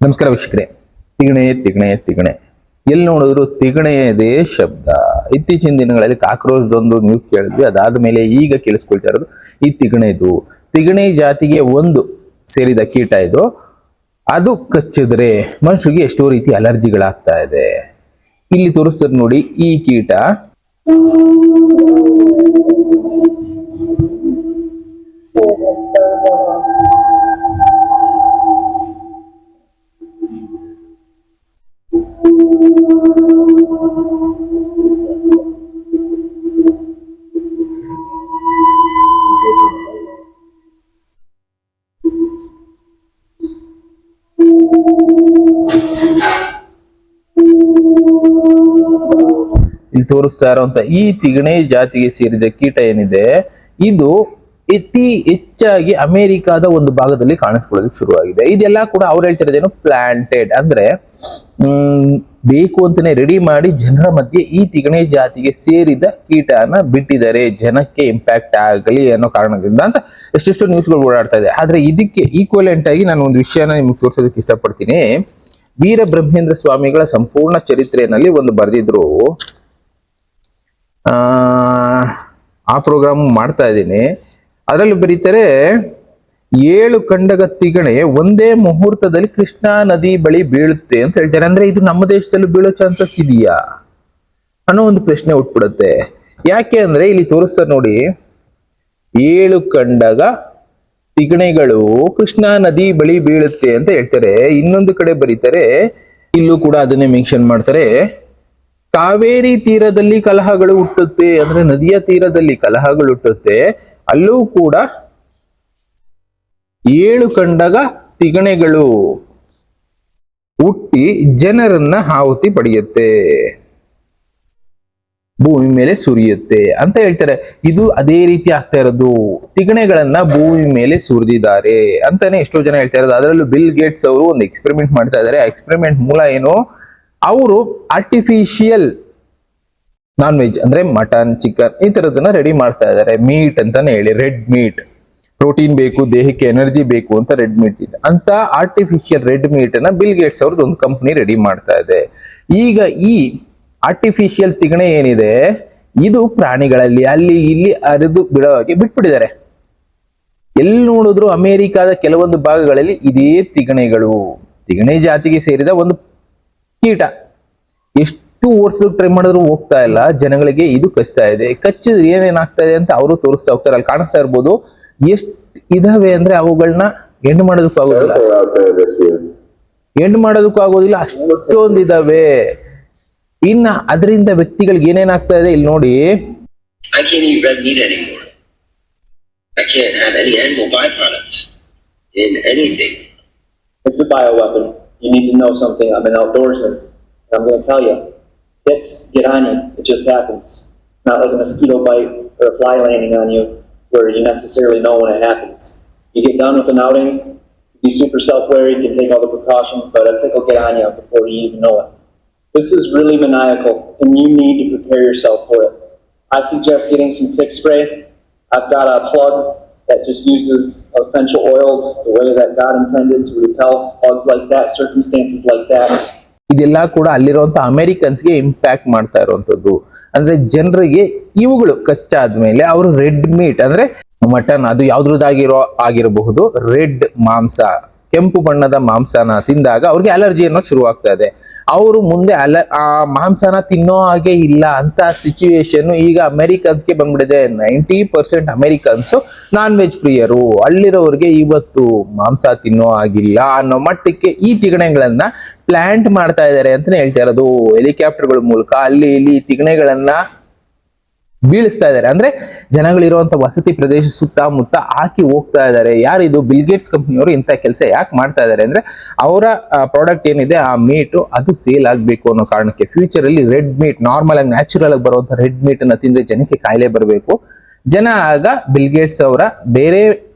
ನಮಸ್ಕಾರ ವೀಕ್ಷಕರೇ. ತಿಗಣೆ ತಿಗಣೆ ತಿಗಣೆ ಎಲ್ಲಿ ನೋಡಿದ್ರು ತಿಗಣೆಯದೇ ಶಬ್ದ. ಇತ್ತೀಚಿನ ದಿನಗಳಲ್ಲಿ ಕಾಕ್ರೋಚ್ ಒಂದು ನ್ಯೂಸ್ ಕೇಳಿದ್ವಿ. ಅದಾದ ಮೇಲೆ ಈಗ ಕೇಳಿಸ್ಕೊಳ್ತಾ ಇರೋದು ಈ ತಿಗಣೆದು. ತಿಗಣೆ ಜಾತಿಗೆ ಒಂದು ಸೇರಿದ ಕೀಟ ಇದು. ಅದು ಕಚ್ಚಿದ್ರೆ ಮನುಷ್ಯರಿಗೆ ಎಷ್ಟೋ ರೀತಿ ಅಲರ್ಜಿಗಳಾಗ್ತಾ ಇದೆ. ಇಲ್ಲಿ ತೋರಿಸ್ತಾರೆ ನೋಡಿ, ಈ ಕೀಟ ಇಲ್ಲಿ ತೋರಿಸ್ತಾ ಇರುವಂತ ಈ ತಿಗಣೆ ಜಾತಿಗೆ ಸೇರಿದ ಕೀಟ ಏನಿದೆ, ಇದು ಅತಿ ಹೆಚ್ಚಾಗಿ ಅಮೆರಿಕಾದ ಒಂದು ಭಾಗದಲ್ಲಿ ಕಾಣಿಸ್ಕೊಳ್ಳೋದಕ್ಕೆ ಶುರುವಾಗಿದೆ. ಇದೆಲ್ಲ ಕೂಡ ಅವ್ರು ಹೇಳ್ತಿರೋದೇನು, ಪ್ಲಾಂಟೆಡ್ ಅಂದ್ರೆ ಬೇಕು ಅಂತಾನೆ ರೆಡಿ ಮಾಡಿ ಜನರ ಮಧ್ಯೆ ಈ ತಿಗಣೆ ಜಾತಿಗೆ ಸೇರಿದ ಕೀಟನ ಬಿಟ್ಟಿದ್ದಾರೆ, ಜನಕ್ಕೆ ಇಂಪ್ಯಾಕ್ಟ್ ಆಗಲಿ ಅನ್ನೋ ಕಾರಣದಿಂದ ಅಂತ ಎಷ್ಟೆಷ್ಟೋ ನ್ಯೂಸ್ಗಳು ಓಡಾಡ್ತಾ ಇದೆ. ಆದ್ರೆ ಇದಕ್ಕೆ ಈಕ್ವಲೆಂಟ್ ಆಗಿ ನಾನು ಒಂದು ವಿಷಯನ ನಿಮ್ಗೆ ತೋರಿಸೋದಕ್ಕೆ ಇಷ್ಟಪಡ್ತೀನಿ. ವೀರಬ್ರಹ್ಮೇಂದ್ರ ಸ್ವಾಮಿಗಳ ಸಂಪೂರ್ಣ ಚರಿತ್ರೆಯಲ್ಲಿ ಒಂದು ಬರೆದಿದ್ರು. ಆ ಪ್ರೋಗ್ರಾಮ್ ಮಾಡ್ತಾ ಇದ್ದೀನಿ. ಅದರಲ್ಲಿ ಬರೀತಾರೆ, 7 ಖಂಡಗ ತಿಗಣೆ ಒಂದೇ ಮುಹೂರ್ತದಲ್ಲಿ ಕೃಷ್ಣಾ ನದಿ ಬಳಿ ಬೀಳುತ್ತೆ ಅಂತ ಹೇಳ್ತಾರೆ. ಅಂದ್ರೆ ಇದು ನಮ್ಮ ದೇಶದಲ್ಲಿ ಬೀಳೋ ಚಾನ್ಸಸ್ ಇದೆಯಾ ಅನ್ನೋ ಒಂದು ಪ್ರಶ್ನೆ ಹುಟ್ಬಿಡುತ್ತೆ. ಯಾಕೆ ಅಂದ್ರೆ ಇಲ್ಲಿ ತೋರಿಸ್ತಾರೆ ನೋಡಿ, 7 ಖಂಡಗ ತಿಗಣೆಗಳು ಕೃಷ್ಣಾ ನದಿ ಬಳಿ ಬೀಳುತ್ತೆ ಅಂತ ಹೇಳ್ತಾರೆ. ಇನ್ನೊಂದು ಕಡೆ ಬರೀತಾರೆ, ಇಲ್ಲೂ ಕೂಡ ಅದನ್ನೇ ಮೆನ್ಷನ್ ಮಾಡ್ತಾರೆ, ಕಾವೇರಿ ತೀರದಲ್ಲಿ ಕಲಹಗಳು ಹುಟ್ಟುತ್ತೆ. ಅಂದ್ರೆ ನದಿಯ ತೀರದಲ್ಲಿ ಕಲಹಗಳು ಹುಟ್ಟುತ್ತೆ, ಅಲ್ಲೂ ಕೂಡ 7 ಖಂಡಗ ತಿಗಣೆಗಳು ಹುಟ್ಟಿ ಜನರನ್ನ ಆಹುತಿ ಪಡೆಯುತ್ತೆ, ಭೂಮಿ ಮೇಲೆ ಸುರಿಯುತ್ತೆ ಅಂತ ಹೇಳ್ತಾರೆ. ಇದು ಅದೇ ರೀತಿ ಆಗ್ತಾ ಇರೋದು. ತಿಗಣೆಗಳನ್ನ ಭೂಮಿ ಮೇಲೆ ಸುರಿದಿದ್ದಾರೆ ಅಂತಾನೆ ಎಷ್ಟೋ ಜನ ಹೇಳ್ತಾ ಇರೋದು. ಅದರಲ್ಲೂ ಬಿಲ್ ಗೇಟ್ಸ್ ಅವರು ಒಂದು ಎಕ್ಸ್ಪೆರಿಮೆಂಟ್ ಮಾಡ್ತಾ ಇದ್ದಾರೆ. ಆ ಎಕ್ಸ್ಪೆರಿಮೆಂಟ್ ಮೂಲ ಏನು, ಅವರು ಆರ್ಟಿಫಿಷಿಯಲ್ ನಾನ್ ವೆಜ್ ಅಂದ್ರೆ ಮಟನ್, ಚಿಕನ್ ಈ ತರದನ್ನ ರೆಡಿ ಮಾಡ್ತಾ ಇದ್ದಾರೆ. ಮೀಟ್ ಅಂತಾನೆ ಹೇಳಿ, ರೆಡ್ ಮೀಟ್, ಪ್ರೋಟೀನ್ ಬೇಕು, ದೇಹಕ್ಕೆ ಎನರ್ಜಿ ಬೇಕು ಅಂತ ರೆಡ್ ಮೀಟ್ ಇದೆ ಅಂತ ಆರ್ಟಿಫಿಷಿಯಲ್ ರೆಡ್ ಮೀಟ್ ಅನ್ನ ಬಿಲ್ ಗೇಟ್ಸ್ ಅವ್ರದ್ದು ಒಂದು ಕಂಪನಿ ರೆಡಿ ಮಾಡ್ತಾ ಇದೆ. ಈಗ ಈ ಆರ್ಟಿಫಿಷಿಯಲ್ ತಿಗಣೆ ಏನಿದೆ, ಇದು ಪ್ರಾಣಿಗಳಲ್ಲಿ ಅಲ್ಲಿ ಇಲ್ಲಿ ಅರಿದು ಬಿಡೋಕೆ ಬಿಟ್ಬಿಟ್ಟಿದ್ದಾರೆ. ಎಲ್ಲಿ ನೋಡಿದ್ರು ಅಮೆರಿಕಾದ ಕೆಲವೊಂದು ಭಾಗಗಳಲ್ಲಿ ಇದೇ ತಿಗಣೆಗಳು, ತಿಗಣೆ ಜಾತಿಗೆ ಸೇರಿದ ಒಂದು ಕೀಟ. ಎಷ್ಟು ಓಡಿಸ್ಲಿಕ್ಕೆ ಟ್ರೈ ಮಾಡಿದ್ರು ಹೋಗ್ತಾ ಇಲ್ಲ, ಜನಗಳಿಗೆ ಇದು ಕಚ್ತಾ ಇದೆ. ಕಚ್ಚಿದ್ರೆ ಏನೇನಾಗ್ತಾ ಇದೆ ಅಂತ ಅವರು ತೋರಿಸ್ತಾ ಹೋಗ್ತಾರೆ. ಅಲ್ಲಿ ಕಾಣಿಸ್ತಾ ಇರ್ಬೋದು ಎಷ್ಟು ಇದಾವೆ ಅಂದ್ರೆ ಅವುಗಳನ್ನ ಎಂಡ್ ಮಾಡೋದಕ್ಕೂ ಆಗೋದಿಲ್ಲ, ಅಷ್ಟೊಂದು ಇದಾವೆ. ಇನ್ನ ಅದರಿಂದ ವ್ಯಕ್ತಿಗಳಿಗೆ ಏನೇನಾಗ್ತಾ ಇದೆ ಇಲ್ಲಿ ನೋಡಿ. I can't eat red meat anymore. I can't have any animal byproducts in anything. It's a bioweapon. You need to know something. I'm an outdoorsman. I'm going to tell you. Ticks get on you. It just happens. It's not like a mosquito bite or a fly landing on you where you necessarily know when it happens. You get done with an outing, be super self-aware, you can take all the precautions, but a tick will get on you before you even know it. This is really maniacal, and you need to prepare yourself for it. I suggest getting some tick spray. I've got a plug that just uses essential oils the way that God intended to repel bugs like that, circumstances like that. ಇದೆಲ್ಲ ಕೂಡ ಅಲ್ಲಿರುವಂತ ಅಮೆರಿಕನ್ಸ್ಗೆ impact ಮಾಡ್ತಾ ಇರುವಂತದ್ದು. ಅಂದ್ರೆ ಜನರಿಗೆ ಇವುಗಳು ಕಷ್ಟ ಆದ್ಮೇಲೆ ಅವರು ರೆಡ್ ಮೀಟ್ ಅಂದ್ರೆ ಮಟನ್, ಅದು ಆಗಿರಬಹುದು, ರೆಡ್ ಮಾಂಸ, ಕೆಂಪು ಬಣ್ಣದ ಮಾಂಸನ ತಿಂದಾಗ ಅವ್ರಿಗೆ ಅಲರ್ಜಿ ಅನ್ನೋ ಶುರು ಆಗ್ತಾ ಇದೆ. ಅವರು ಮುಂದೆ ಆ ಮಾಂಸನ ತಿನ್ನೋ ಹಾಗೆ ಇಲ್ಲ ಅಂತ ಸಿಚುವೇಶನ್ ಈಗ ಅಮೆರಿಕನ್ಸ್ಗೆ ಬಂದ್ಬಿಟ್ಟಿದೆ. 90% ಅಮೆರಿಕನ್ಸ್ ನಾನ್ ವೆಜ್ ಪ್ರಿಯರು. ಅಲ್ಲಿರೋರಿಗೆ ಇವತ್ತು ಮಾಂಸ ತಿನ್ನೋ ಆಗಿಲ್ಲ ಅನ್ನೋ ಮಟ್ಟಕ್ಕೆ ಈ ತಿಗಣೆಗಳನ್ನ ಪ್ಲಾಂಟ್ ಮಾಡ್ತಾ ಇದ್ದಾರೆ ಅಂತಾನೆ ಹೇಳ್ತಾ ಇರೋದು. ಹೆಲಿಕಾಪ್ಟರ್ಗಳ ಮೂಲಕ ಅಲ್ಲಿ ಇಲ್ಲಿ ತಿಗಣೆಗಳನ್ನ ಬೀಳಿಸ್ತಾ ಇದ್ದಾರೆ. ಅಂದ್ರೆ ಜನಗಳಿರುವಂತ ವಸತಿ ಪ್ರದೇಶ ಸುತ್ತಮುತ್ತ ಹಾಕಿ ಹೋಗ್ತಾ ಇದ್ದಾರೆ. ಯಾರಿದು ಬಿಲ್ ಗೇಟ್ಸ್ ಕಂಪನಿಯವರು ಇಂಥ ಕೆಲಸ ಯಾಕೆ ಮಾಡ್ತಾ ಇದ್ದಾರೆ ಅಂದ್ರೆ, ಅವರ ಪ್ರಾಡಕ್ಟ್ ಏನಿದೆ ಆ ಮೀಟು ಅದು ಸೇಲ್ ಆಗ್ಬೇಕು ಅನ್ನೋ ಕಾರಣಕ್ಕೆ. ಫ್ಯೂಚರ್ ಅಲ್ಲಿ ರೆಡ್ ಮೀಟ್, ನಾರ್ಮಲ್ ಆಗಿ ನ್ಯಾಚುರಲ್ ಆಗಿ ಬರುವಂತ ರೆಡ್ ಮೀಟ್ ಅನ್ನ ತಿಂದ್ರೆ ಜನಕ್ಕೆ ಕಾಯಿಲೆ ಬರಬೇಕು. ಜನ ಆಗ ಬಿಲ್ ಗೇಟ್ಸ್ ಅವರ ಬೇರೆ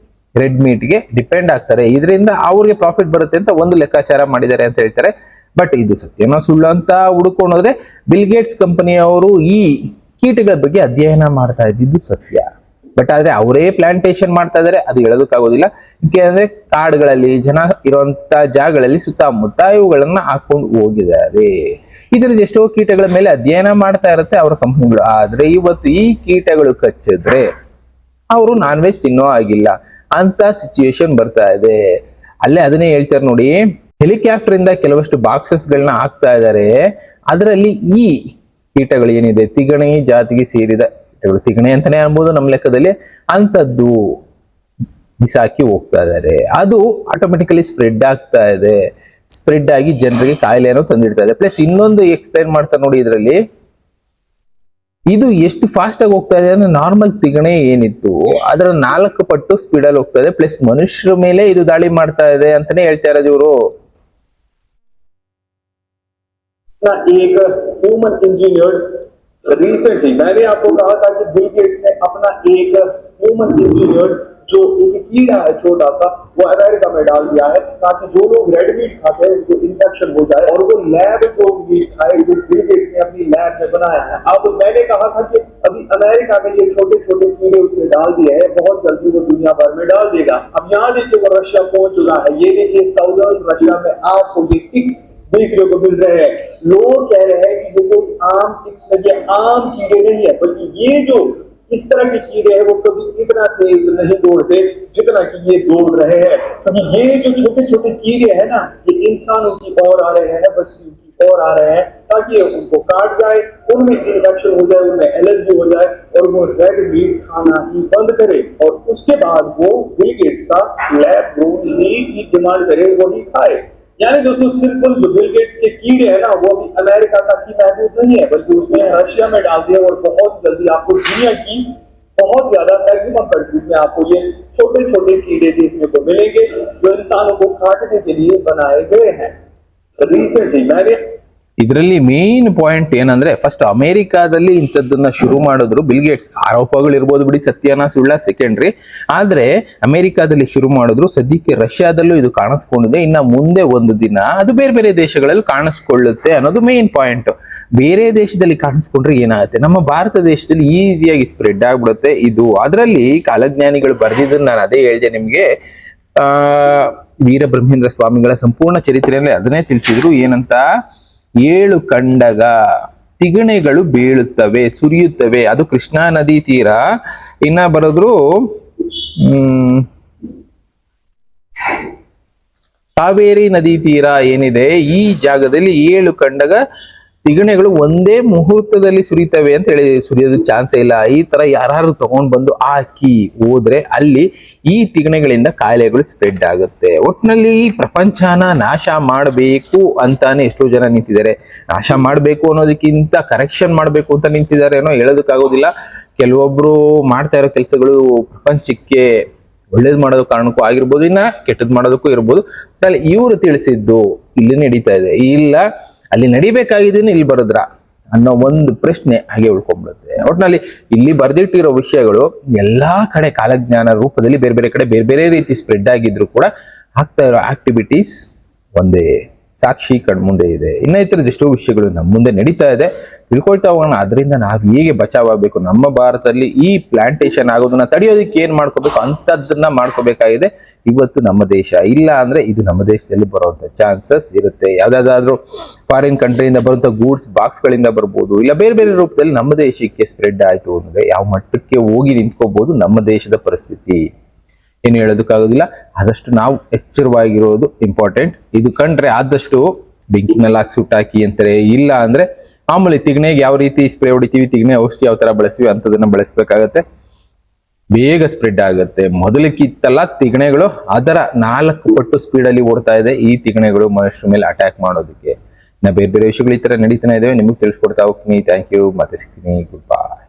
ರೆಡ್ ಮೀಟ್ಗೆ ಡಿಪೆಂಡ್ ಆಗ್ತಾರೆ. ಇದರಿಂದ ಅವ್ರಿಗೆ ಪ್ರಾಫಿಟ್ ಬರುತ್ತೆ ಅಂತ ಒಂದು ಲೆಕ್ಕಾಚಾರ ಮಾಡಿದ್ದಾರೆ ಅಂತ ಹೇಳ್ತಾರೆ. ಬಟ್ ಇದು ಸತ್ಯನೋ ಸುಳ್ಳು ಅಂತ ಹುಡುಕೊಂಡೋದ್ರೆ ಬಿಲ್ ಗೇಟ್ಸ್ ಕಂಪನಿಯವರು ಈ ಕೀಟಗಳ ಬಗ್ಗೆ ಅಧ್ಯಯನ ಮಾಡ್ತಾ ಇದ್ದಿದ್ದು ಸತ್ಯ. ಬಟ್ ಆದ್ರೆ ಅವರೇ ಪ್ಲಾಂಟೇಶನ್ ಮಾಡ್ತಾ ಇದಾರೆ, ಅದು ಹೇಳೋದಕ್ಕಾಗೋದಿಲ್ಲ. ಯಾಕೆಂದ್ರೆ ಕಾಡುಗಳಲ್ಲಿ ಜನ ಇರುವಂತ ಜಾಗಗಳಲ್ಲಿ ಸುತ್ತಮುತ್ತ ಇವುಗಳನ್ನ ಹಾಕೊಂಡು ಹೋಗಿದ್ದಾರೆ. ಇದರಲ್ಲಿ ಎಷ್ಟೋ ಕೀಟಗಳ ಮೇಲೆ ಅಧ್ಯಯನ ಮಾಡ್ತಾ ಇರುತ್ತೆ ಅವರ ಕಂಪನಿಗಳು. ಆದ್ರೆ ಇವತ್ತು ಈ ಕೀಟಗಳು ಕಚ್ಚಿದ್ರೆ ಅವರು ನಾನ್ ವೆಜ್ ತಿನ್ನೋ ಆಗಿಲ್ಲ ಅಂತ ಸಿಚುವೇಶನ್ ಬರ್ತಾ ಇದೆ. ಅಲ್ಲೇ ಅದನ್ನೇ ಹೇಳ್ತಾರೆ ನೋಡಿ, ಹೆಲಿಕಾಪ್ಟರ್ ಇಂದ ಕೆಲವಷ್ಟು ಬಾಕ್ಸಸ್ ಗಳನ್ನ ಹಾಕ್ತಾ ಇದ್ದಾರೆ. ಅದರಲ್ಲಿ ಈ ಕೀಟಗಳು ಏನಿದೆ ತಿಗಣೆ ಜಾತಿಗೆ ಸೇರಿದ ಕೀಟಗಳು, ತಿಗಣೆ ಅಂತಾನೆ ಅನ್ಬೋದು ನಮ್ಮ ಲೆಕ್ಕದಲ್ಲಿ, ಅಂತದ್ದು ಬಿಸಾಕಿ ಹೋಗ್ತಾ ಇದ್ದಾರೆ. ಅದು ಆಟೋಮೆಟಿಕಲಿ ಸ್ಪ್ರೆಡ್ ಆಗ್ತಾ ಇದೆ. ಸ್ಪ್ರೆಡ್ ಆಗಿ ಜನರಿಗೆ ಕಾಯಿಲೆಯನ್ನು ತಂದಿಡ್ತಾ ಇದೆ. ಪ್ಲಸ್ ಇನ್ನೊಂದು ಎಕ್ಸ್ಪ್ಲೈನ್ ಮಾಡ್ತಾರೆ ನೋಡಿ ಇದರಲ್ಲಿ, ಇದು ಎಷ್ಟು ಫಾಸ್ಟ್ ಆಗಿ ಹೋಗ್ತಾ ಇದೆ ಅಂದ್ರೆ ನಾರ್ಮಲ್ ತಿಗಣೆ ಏನಿತ್ತು ಅದರ 4 ಪಟ್ಟು ಸ್ಪೀಡ್ ಅಲ್ಲಿ ಹೋಗ್ತಾ ಇದೆ. ಪ್ಲಸ್ ಮನುಷ್ಯರ ಮೇಲೆ ಇದು ದಾಳಿ ಮಾಡ್ತಾ ಇದೆ ಅಂತಾನೆ ಹೇಳ್ತಾ ಇರೋದು ಇವರು. एक ह्यूमन इंजीनियर रिसेंटली मैंने आपको कहा था कि बिल गेट्स ने अपना एक ह्यूमन इंजीनियर जो एक कीड़ा है छोटा सा वो अमेरिका में डाल दिया है ताकि जो लोग रेड मीट खाते हैं उनको इन्फेक्शन हो जाए और वो लैब को मीट खाए जो बिल गेट्स ने अपनी लैब में बनाया है। अब मैंने कहा था कि अभी अमेरिका में ये छोटे छोटे कीड़े उसने डाल दिए हैं, बहुत जल्दी वो दुनिया भर में डाल देगा। अब यहाँ देखिए वो रशिया पहुंच चुका है। ये देखिए साउदर्न रशिया में आपको ये टिक्स देखने को मिल रहे हैं। लोग कह रहे हैं कि ये कोई आम टिक्स नहीं है, आम कीड़े नहीं है, बल्कि ये जो इस तरह के कीड़े हैं वो कभी इतना तेज नहीं दौड़ते जितना कि ये दौड़ रहे हैं। क्योंकि ये जो छोटे छोटे कीड़े हैं ना, ये इंसानों की ओर आ रहे हैं, बस्तियों की ओर आ रहे हैं ताकि उनको काट जाए, उनमें इन्फेक्शन हो जाए, उनमें एलर्जी हो जाए और वो रेड मीट खाना ही बंद करे और उसके बाद वो बिल गेट्स का लैब ग्रोन मीट की डिमांड करे, वही खाए। यानी दोस्तों सिंपल जो बिल गेट्स के कीड़े हैं ना वो अभी अमेरिका तक ही महदूद नहीं है, बल्कि उसने रशिया में डाल दिया और बहुत जल्दी आपको दुनिया की बहुत ज्यादा मैक्सिमम कंट्रीज में आपको ये छोटे छोटे कीड़े देखने को मिलेंगे जो इंसानों को काटने के लिए बनाए गए हैं। रिसेंटली मैंने ಇದರಲ್ಲಿ ಮೇನ್ ಪಾಯಿಂಟ್ ಏನಂದ್ರೆ, ಫಸ್ಟ್ ಅಮೆರಿಕಾದಲ್ಲಿ ಇಂಥದ್ದನ್ನ ಶುರು ಮಾಡಿದ್ರು ಬಿಲ್ ಗೇಟ್ಸ್. ಆರೋಪಗಳು ಇರ್ಬೋದು ಬಿಡಿ, ಸತ್ಯನ ಸುಳ್ಳ ಸೆಕೆಂಡ್ರಿ. ಆದ್ರೆ ಅಮೆರಿಕಾದಲ್ಲಿ ಶುರು ಮಾಡಿದ್ರು, ಸದ್ಯಕ್ಕೆ ರಷ್ಯಾದಲ್ಲೂ ಇದು ಕಾಣಿಸ್ಕೊಂಡಿದೆ. ಇನ್ನ ಮುಂದೆ ಒಂದು ದಿನ ಅದು ಬೇರೆ ಬೇರೆ ದೇಶಗಳಲ್ಲಿ ಕಾಣಿಸ್ಕೊಳ್ಳುತ್ತೆ ಅನ್ನೋದು ಮೇನ್ ಪಾಯಿಂಟ್. ಬೇರೆ ದೇಶದಲ್ಲಿ ಕಾಣಿಸ್ಕೊಂಡ್ರೆ ಏನಾಗುತ್ತೆ, ನಮ್ಮ ಭಾರತ ದೇಶದಲ್ಲಿ ಈಸಿಯಾಗಿ ಸ್ಪ್ರೆಡ್ ಆಗ್ಬಿಡುತ್ತೆ ಇದು. ಅದರಲ್ಲಿ ಕಾಲಜ್ಞಾನಿಗಳು ಬರೆದಿದ್ದನ್ನು ನಾನು ಅದೇ ಹೇಳಿದೆ ನಿಮ್ಗೆ. ವೀರಬ್ರಹ್ಮೇಂದ್ರ ಸ್ವಾಮಿಗಳ ಸಂಪೂರ್ಣ ಚರಿತ್ರೆಯಲ್ಲಿ ಅದನ್ನೇ ತಿಳಿಸಿದ್ರು. ಏನಂತ, 7 ಕಂಡಗ ತಿಗಣೆಗಳು ಬೀಳುತ್ತವೆ, ಸುರಿಯುತ್ತವೆ. ಅದು ಕೃಷ್ಣಾ ನದಿ ತೀರ. ಇನ್ನ ಬರೋದ್ರು ಕಾವೇರಿ ನದಿ ತೀರ ಏನಿದೆ, ಈ ಜಾಗದಲ್ಲಿ 7 ಕಂಡಗ ತಿಗಣೆಗಳು ಒಂದೇ ಮುಹೂರ್ತದಲ್ಲಿ ಸುರಿತವೆ ಅಂತ ಹೇಳಿ. ಸುರಿಯೋದಕ್ಕೆ ಚಾನ್ಸೇ ಇಲ್ಲ. ಈ ತರ ಯಾರು ತಗೊಂಡ್ ಬಂದು ಹಾಕಿ ಹೋದ್ರೆ ಅಲ್ಲಿ ಈ ತಿಗಣೆಗಳಿಂದ ಕಾಯಿಲೆಗಳು ಸ್ಪ್ರೆಡ್ ಆಗುತ್ತೆ. ಒಟ್ನಲ್ಲಿ ಈ ಪ್ರಪಂಚನ ನಾಶ ಮಾಡಬೇಕು ಅಂತಾನೆ ಎಷ್ಟೋ ಜನ ನಿಂತಿದ್ದಾರೆ. ನಾಶ ಮಾಡಬೇಕು ಅನ್ನೋದಕ್ಕಿಂತ ಕರೆಕ್ಷನ್ ಮಾಡಬೇಕು ಅಂತ ನಿಂತಿದ್ದಾರೆ ಏನೋ ಹೇಳೋದಕ್ಕಾಗೋದಿಲ್ಲ. ಕೆಲವೊಬ್ರು ಮಾಡ್ತಾ ಇರೋ ಕೆಲಸಗಳು ಪ್ರಪಂಚಕ್ಕೆ ಒಳ್ಳೇದು ಮಾಡೋದು ಕಾರಣಕ್ಕೂ ಆಗಿರ್ಬೋದು, ಇನ್ನ ಕೆಟ್ಟದ್ ಮಾಡೋದಕ್ಕೂ ಇರ್ಬೋದು. ಇವರು ತಿಳಿಸಿದ್ದು ಇಲ್ಲಿ ನಡೀತಾ ಇದೆ, ಇಲ್ಲ ಅಲ್ಲಿ ನಡಿಬೇಕಾಗಿದ್ದೀನಿ ಇಲ್ಲಿ ಬರೋದ್ರ ಅನ್ನೋ ಒಂದು ಪ್ರಶ್ನೆ ಹಾಗೆ ಉಳ್ಕೊಂಡ್ಬಿಡುತ್ತೆ. ಒಟ್ನಲ್ಲಿ ಇಲ್ಲಿ ಬರ್ದಿಟ್ಟಿರೋ ವಿಷಯಗಳು ಎಲ್ಲಾ ಕಡೆ ಕಾಲಜ್ಞಾನ ರೂಪದಲ್ಲಿ ಬೇರೆ ಬೇರೆ ಕಡೆ ಬೇರೆ ಬೇರೆ ರೀತಿ ಸ್ಪ್ರೆಡ್ ಆಗಿದ್ರು ಕೂಡ ಆಗ್ತಾ ಇರೋ ಆಕ್ಟಿವಿಟೀಸ್ ಒಂದೇ ಸಾಕ್ಷಿ ಕಣ್ಮುಂದೆ ಇದೆ. ಇನ್ನ ಈ ತರದ ಎಷ್ಟೋ ವಿಷಯಗಳು ನಮ್ಮ ಮುಂದೆ ನಡೀತಾ ಇದೆ, ತಿಳ್ಕೊಳ್ತಾ ಹೋಗೋಣ. ಅದರಿಂದ ನಾವು ಹೇಗೆ ಬಚಾವಾಗಬೇಕು, ನಮ್ಮ ಭಾರತದಲ್ಲಿ ಈ ಪ್ಲಾಂಟೇಶನ್ ಆಗೋದನ್ನ ತಡೆಯೋದಕ್ಕೆ ಏನ್ ಮಾಡ್ಕೋಬೇಕು ಅಂತದನ್ನ ಮಾಡ್ಕೋಬೇಕಾಗಿದೆ ಇವತ್ತು ನಮ್ಮ ದೇಶ. ಇಲ್ಲ ಅಂದ್ರೆ ಇದು ನಮ್ಮ ದೇಶದಲ್ಲಿ ಬರುವಂತ ಚಾನ್ಸಸ್ ಇರುತ್ತೆ. ಯಾವ್ದಾದ್ರು ಫಾರಿನ್ ಕಂಟ್ರಿಯಿಂದ ಬರುವಂತ ಗೂಡ್ಸ್ ಬಾಕ್ಸ್ ಗಳಿಂದ ಬರ್ಬೋದು, ಇಲ್ಲ ಬೇರೆ ಬೇರೆ ರೂಪದಲ್ಲಿ ನಮ್ಮ ದೇಶಕ್ಕೆ ಸ್ಪ್ರೆಡ್ ಆಯ್ತು ಅಂದ್ರೆ ಯಾವ ಮಟ್ಟಕ್ಕೆ ಹೋಗಿ ನಿಂತ್ಕೋಬಹುದು ನಮ್ಮ ದೇಶದ ಪರಿಸ್ಥಿತಿ ಏನು ಹೇಳೋದಕ್ಕಾಗೋದಿಲ್ಲ. ಆದಷ್ಟು ನಾವು ಎಚ್ಚರವಾಗಿರೋದು ಇಂಪಾರ್ಟೆಂಟ್. ಇದು ಕಂಡ್ರೆ ಆದಷ್ಟು ಬೆಂಕಿನಲ್ಲಿ ಹಾಕಿ ಸುಟ್ಟಾಕಿ ಅಂತಾರೆ. ಇಲ್ಲ ಅಂದ್ರೆ ಮಾಮೂಲಿ ತಿಗಣೆಗೆ ಯಾವ ರೀತಿ ಸ್ಪ್ರೇ ಹೊಡಿತೀವಿ, ತಿಗಣೆ ಔಷಧಿ ಯಾವ ತರ ಬಳಸ್ತೀವಿ ಅಂತದನ್ನ ಬಳಸಬೇಕಾಗತ್ತೆ. ಬೇಗ ಸ್ಪ್ರೆಡ್ ಆಗುತ್ತೆ. ಮೊದಲಕ್ಕಿತ್ತಲ್ಲ ತಿಗಣೆಗಳು ಅದರ 4 ಪಟ್ಟು ಸ್ಪೀಡಲ್ಲಿ ಓಡ್ತಾ ಇದೆ ಈ ತಿಗಣೆಗಳು ಮನುಷ್ಯರ ಮೇಲೆ ಅಟ್ಯಾಕ್ ಮಾಡೋದಕ್ಕೆ. ಬೇರೆ ಬೇರೆ ವಿಷಯಗಳು ಈ ತರ ನಡೀತಾನೆ ಇದಾವೆ, ನಿಮಗೆ ತಿಳಿಸ್ಕೊಡ್ತಾ ಹೋಗ್ತೀನಿ. ಥ್ಯಾಂಕ್ ಯು, ಮತ್ತೆ ಸಿಗ್ತೀನಿ. Good bye.